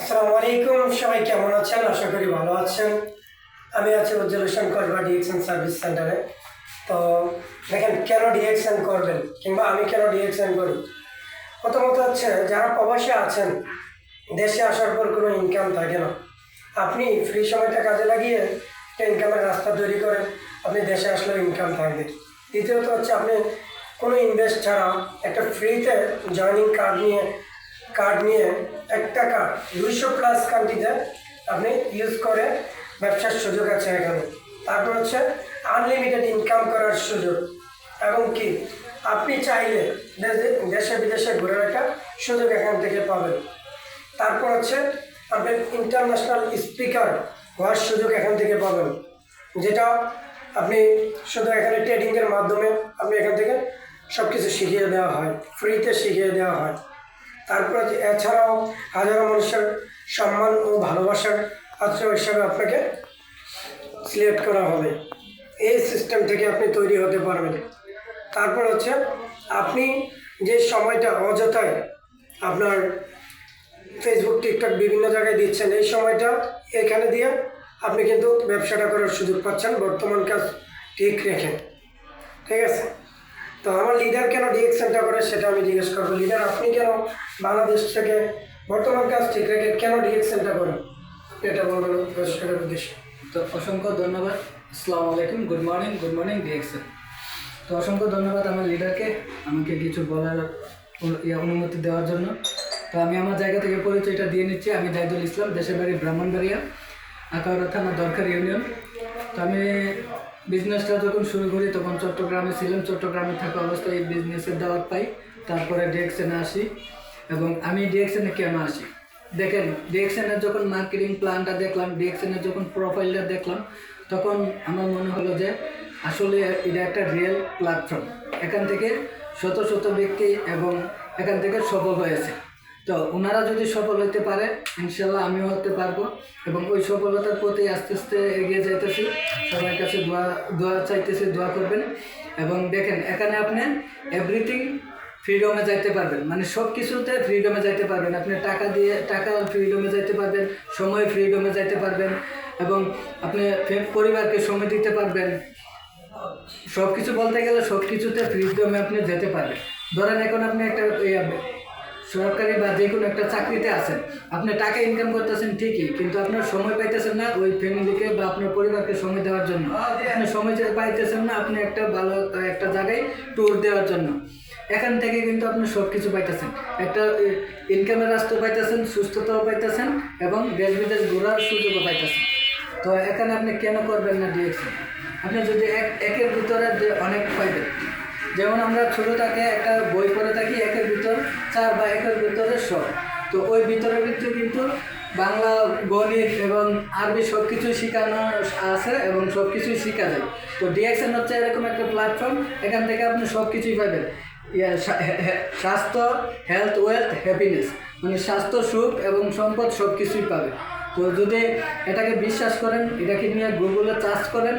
আসসালামু আলাইকুম, সবাই কেমন আছেন? আশা করি ভালো আছেন। আমি আছি উজ্জ্বল হোসেন কসবা ডিএক্সএন সার্ভিস সেন্টারে। তো দেখেন, কেন ডিএক্সএন করবেন কিংবা আমি কেন ডিএক্সএন করি। প্রথমত হচ্ছে, যারা প্রবাসে আছেন, দেশে আসার পর কোনো ইনকাম থাকে না, আপনি ফ্রি সময়টা কাজে লাগিয়ে একটা ইনকামের রাস্তা তৈরি করেন, আপনি দেশে আসলেও ইনকাম থাকবে। দ্বিতীয়ত হচ্ছে, আপনি কোনো ইনভেস্ট ছাড়া একটা ফ্রিতে জয়নিং কার্ড নিয়ে একটা কার্ড 200+ কান্ট্রিতে আপনি ইউজ করে ব্যবসার সুযোগ আছে এখানে। তারপর হচ্ছে আনলিমিটেড ইনকাম করার সুযোগ, এবং কি আপনি চাইলে দেশে বিদেশে ঘুরে একটা সুযোগ এখান থেকে পাবেন। তারপর হচ্ছে আপনি ইন্টারন্যাশনাল স্পিকার হওয়ার সুযোগ এখান থেকে পাবেন, যেটা আপনি শুধু এখানে ট্রেডিংয়ের মাধ্যমে আপনি এখান থেকে সব কিছু শিখিয়ে দেওয়া হয়, ফ্রিতে শিখিয়ে দেওয়া হয়। তারপরে এছাড়াও হাজারো মানুষের সম্মান ও ভালোবাসার পাত্র হিসাবে আপনাকে সিলেক্ট করা হবে। এই সিস্টেম থেকে আপনি তৈরি হতে পারবেন। তারপর হচ্ছে, আপনি যে সময়টা অযথায় আপনার ফেসবুক, টিকটক বিভিন্ন জায়গায় দিচ্ছেন, এই সময়টা এখানে দিয়ে আপনি কিন্তু ব্যবসাটা করার সুযোগ পাচ্ছেন বর্তমান কাজ ঠিক রেখে। ঠিক আছে? তো আমার লিডার কেন ডিএক্সএনটা করে সেটা আমি জিজ্ঞেস করবো। লিডার, আপনি কেন বাংলাদেশ থেকে বর্তমান কাজ ঠিক রেখে কেন ডিএক্সএনটা করেন, এটা বলবেন দর্শকের উদ্দেশ্যে। তো অসংখ্য ধন্যবাদ। আসসালামু আলাইকুম, গুড মর্নিং ডিএক্সএন। তো অসংখ্য ধন্যবাদ আমার লিডারকে আমাকে কিছু বলার অনুমতি দেওয়ার জন্য। তো আমি আমার জায়গা থেকে পরিচয়টা দিয়ে নিচ্ছি। আমি জাহিদুল ইসলাম, দেশের বাড়ি ব্রাহ্মণবাড়িয়া, আখাউড়া থানা, দরকার ইউনিয়ন। তো আমি বিজনেসটা যখন শুরু করি তখন চট্টগ্রামে ছিলাম। চট্টগ্রামে থাকা অবস্থায় এই বিজনেসের দাওয়াত পাই, তারপরে ডিএক্সএনে আসি। এবং আমি ডিএক্সএনে কেন আসি, দেখেন, ডিএক্সএনের যখন মার্কেটিং প্ল্যানটা দেখলাম, ডিএক্সএনের যখন প্রোফাইলটা দেখলাম, তখন আমার মনে হলো যে আসলে এটা একটা রিয়েল প্ল্যাটফর্ম। এখান থেকে শত শত ব্যক্তি এবং এখান থেকে সফল হয়েছে। তো ওনারা যদি সফল হতে পারে, ইনশাল্লাহ আমিও হতে পারবো। এবং ওই সফলতার প্রতি আস্তে আস্তে এগিয়ে যাইতেছি। সবার কাছে দোয়া চাইতেছি, দোয়া করবেন। এবং দেখেন, এখানে আপনি এভরিথিং ফ্রিডমে যাইতে পারবেন, মানে সব কিছুতে ফ্রিডমে যাইতে পারবেন। আপনি টাকা ফ্রিডমে যাইতে পারবেন, সময় ফ্রিডমে যাইতে পারবেন, এবং আপনি পরিবারকে সময় দিতে পারবেন। সব কিছু বলতে গেলে সব কিছুতে ফ্রিডমে আপনি যেতে পারবেন। ধরেন, এখন আপনি একটা সরকারি বা যে কোনো একটা চাকরিতে আছেন, আপনি টাকা ইনকাম করতেছেন ঠিকই, কিন্তু আপনার সময় পাইতেছেন না ওই ফ্যামিলিকে বা আপনার পরিবারকে সময় দেওয়ার জন্য। আপনি সময় পাইতেছেন না আপনি একটা ভালো একটা জায়গায় ট্যুর দেওয়ার জন্য। এখান থেকে কিন্তু আপনি সব কিছু পাইতেছেন, একটা ইনকামের রাস্তা পাইতেছেন, সুস্থতাও পাইতেছেন, এবং দেশ বিদেশ ঘোরার সুযোগও পাইতেছেন। তো এখানে আপনি কেন করবেন না ডিএক্সএন? আপনি যদি একের ভিতরে অনেক পাইবেন। যেমন আমরা ছোটো থেকে একটা বই পড়ে থাকি, একের ভিতর 4 বা একের ভিতরে 100। তো ওই ভিতরে কিন্তু বাংলা, গণিত এবং আরবি সব কিছুই শেখানো আছে এবং সব কিছুই শেখা যায়। তো ডিএক্সএন হচ্ছে এরকম একটা প্ল্যাটফর্ম, এখান থেকে আপনি সব কিছুই পাবেন। স্বাস্থ্য, হেলথ, ওয়েলথ, হ্যাপিনেস, মানে স্বাস্থ্য, সুখ এবং সম্পদ সব কিছুই পাবে। তো যদি এটাকে বিশ্বাস করেন, এটাকে নিয়ে গুগলে সার্চ করেন,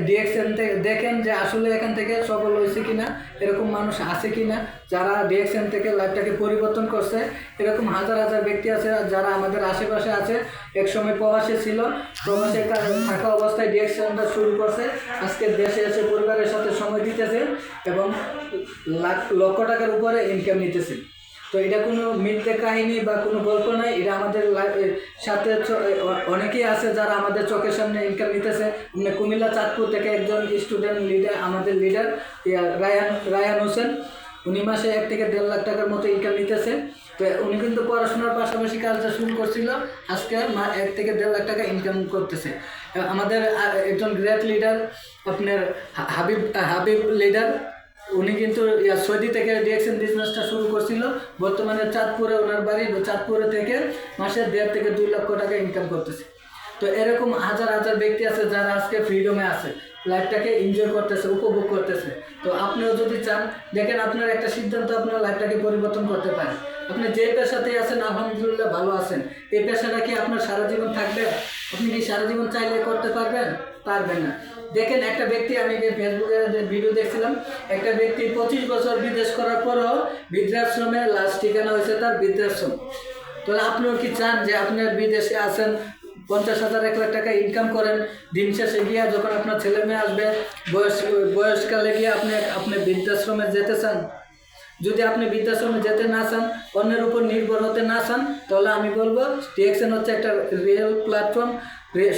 ডিএক্সএন থেকে দেখেন যে আসলে এখান থেকে সফল হয়েছে কিনা, এরকম মানুষ আছে কিনা যারা ডিএক্সএন থেকে লাইফটাকে পরিবর্তন করছে। এরকম হাজার হাজার ব্যক্তি আছে যারা আমাদের আশেপাশে আছে, একসময় প্রবাসে ছিল, প্রবাসে থাকা অবস্থায় ডিএক্সএনটা শুরু করছে, আজকে দেশে এসে পরিবারের সাথে সময় দিতেছে এবং লক্ষ টাকার উপরে ইনকাম নিতেছে। তো এটা কোনো মিথ্যে কাহিনী বা কোনো গল্প নয়, এটা আমাদের সাথে অনেকেই আছে যারা আমাদের চোখের সামনে ইনকাম নিতেছে। কুমিল্লা চাঁদপুর থেকে একজন স্টুডেন্ট লিডার, আমাদের লিডার রায়ান হোসেন, উনি মাসে 1 থেকে 1.5 লাখ টাকার মতো ইনকাম নিতেছে। তো উনি কিন্তু পড়াশোনার পাশাপাশি কাজটা শুরু করছিল, আজকে 1 থেকে 1.5 লাখ টাকা ইনকাম করতেছে। আমাদের একজন গ্রেট লিডার আপনার হাবিব লিডার, উনি কিন্তু সৌদি থেকে ডিএক্সএন বিজনেসটা শুরু করছিল, বর্তমানে চাঁদপুরে ওনার বাড়ি, চাঁদপুরে থেকে মাসে 1.5 থেকে 2 লক্ষ টাকা ইনকাম করতেছে। তো এরকম হাজার হাজার ব্যক্তি আছে যারা আজকে ফ্রিডমে আছে, লাইফটাকে এনজয় করতেছে, উপভোগ করতেছে। তো আপনিও যদি চান, দেখেন, আপনার একটা সিদ্ধান্ত আপনার লাইফটাকে পরিবর্তন করতে পারে। আপনি যে পেশাতেই আছেন আলহামদুলিল্লাহ ভালো আছেন, এই পেশাটা কি আপনার সারা জীবন থাকবে? আপনি কি সারা জীবন চাইলে করতে পারবেন? পারবেন না। দেখেন, একটা ব্যক্তি, আমি ফেসবুকে ভিডিও দেখছিলাম, একটা ব্যক্তি 25 বছর বিদেশ করার পরও বৃদ্ধাশ্রমে লাস্ট ঠিকানা হয়েছে তার বৃদ্ধাশ্রম। তাহলে আপনিও কি চান যে আপনার বিদেশে আছেন, 50,000 1 লাখ টাকা ইনকাম করেন, দিন শেষে গিয়ে যখন আপনার ছেলে মেয়ে আসবে বয়সকালে গিয়ে আপনি বৃদ্ধাশ্রমে যেতে চান? যদি আপনি বৃদ্ধাশ্রমে যেতে না চান, অন্যের উপর নির্ভর হতে না চান, তাহলে আমি বলবো ডিএক্সএন হচ্ছে একটা রিয়েল প্ল্যাটফর্ম,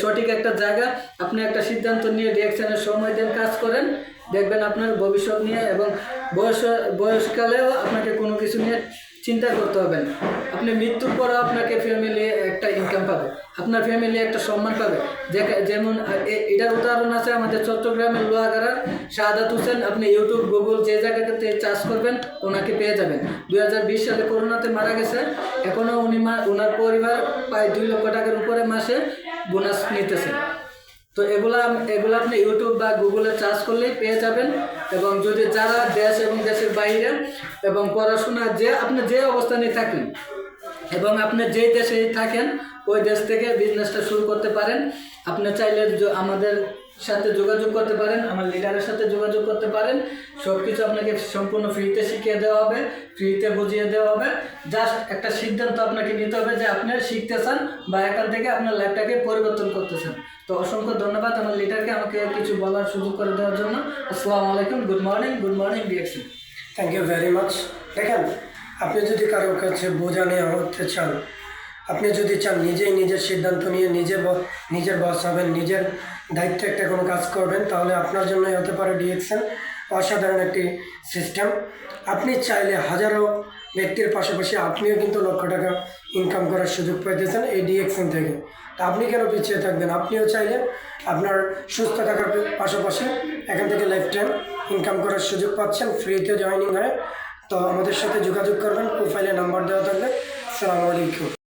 সঠিক একটা জায়গা। আপনি একটা সিদ্ধান্ত নিয়ে ডিএক্সএনের সময় দেন, কাজ করেন, দেখবেন আপনার ভবিষ্যৎ নিয়ে এবং বয়সকালেও আপনাকে কোনো কিছু নিয়ে চিন্তা করতে হবে না। আপনি মৃত্যুর পরেও আপনাকে ফ্যামিলি একটা ইনকাম পাবে, আপনার ফ্যামিলি একটা সম্মান পাবে। যেমন এটার উদাহরণ আছে আমাদের চট্টগ্রামের লোহাগাড়ার শাহাদাত হোসেন। আপনি ইউটিউব, গুগল যে জায়গাতে চার্জ করবেন ওনাকে পেয়ে যাবেন। 2020 সালে করোনাতে মারা গেছে, এখনও ওনার পরিবার প্রায় 2 লক্ষ টাকার উপরে মাসে বোনাস নিতেছে। তো এগুলো আপনি ইউটিউব বা গুগলে সার্চ করলেই পেয়ে যাবেন। এবং যদি যারা দেশ এবং দেশের বাইরে এবং পড়াশোনা আপনি যে অবস্থানে থাকেন এবং আপনি যেই দেশে থাকেন ওই দেশ থেকে বিজনেসটা শুরু করতে পারেন। আপনি চাইলে আমাদের সাথে যোগাযোগ করতে পারেন, আমার লিডারের সাথে যোগাযোগ করতে পারেন। সব কিছু আপনাকে সম্পূর্ণ ফ্রিতে শিখিয়ে দেওয়া হবে, ফ্রিতে বুঝিয়ে দেওয়া হবে। জাস্ট একটা সিদ্ধান্ত আপনাকে নিতে হবে যে আপনি শিখতে চান বা এখান থেকে আপনার লাইফটাকে পরিবর্তন করতে চান। তো অসংখ্য ধন্যবাদ আমার লিডারকে আমাকে কিছু বলার সুযোগ করে দেওয়ার জন্য। আসসালামু আলাইকুম, good morning DXN. Thank you very much. দেখেন, আপনি যদি কারো কাছে বোঝা নেওয়া হতে চান, আপনি যদি চান নিজেই নিজের সিদ্ধান্ত নিয়ে নিজের বস হবেন, নিজের দায়িত্বে একটা কোনো কাজ করবেন, তাহলে আপনার জন্যই হতে পারে ডিএক্সএন অসাধারণ একটি সিস্টেম। আপনি চাইলে হাজারো ব্যক্তির পাশাপাশি আপনিও কিন্তু লক্ষ টাকা ইনকাম করার সুযোগ পাইতেছেন এই ডিএক্সএন থেকে। তা আপনি কেন পিছিয়ে থাকবেন? আপনিও চাইলে আপনার সুস্থ থাকার পাশাপাশি এখান থেকে লাইফ টাইম ইনকাম করার সুযোগ পাচ্ছেন ফ্রিতে জয়েনিং হয়ে। তো আমাদের সাথে যোগাযোগ করবেন, প্রোফাইলে নাম্বার দেওয়া থাকবে। আসসালামু আলাইকুম।